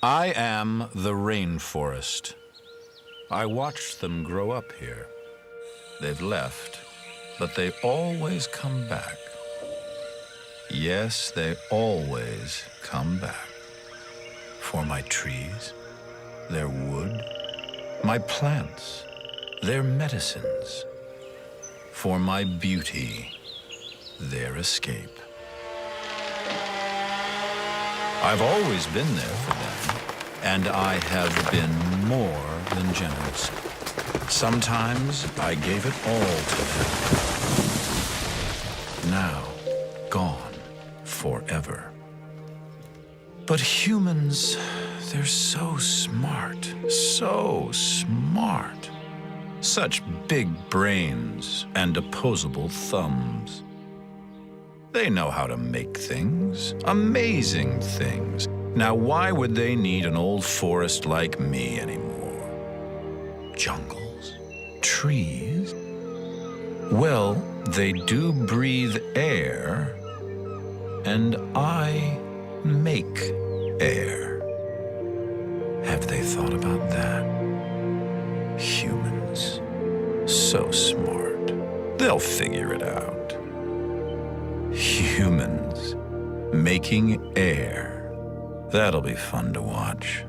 I am the rainforest. I watched them grow up here. They've left, but they always come back. Yes, they always come back. For my trees, their wood, my plants, their medicines. For my beauty, their escape. I've always been there for them, and I have been more than generous. Sometimes I gave it all to them. Now, gone forever. But humans, they're so smart, so smart. Such big brains and opposable thumbs. They know how to make things, amazing things. Now, why would they need an old forest like me anymore? Jungles? Trees? Well, they do breathe air, and I make air. Have they thought about that? Humans. So smart. They'll figure it out. Humans making air. That'll be fun to watch.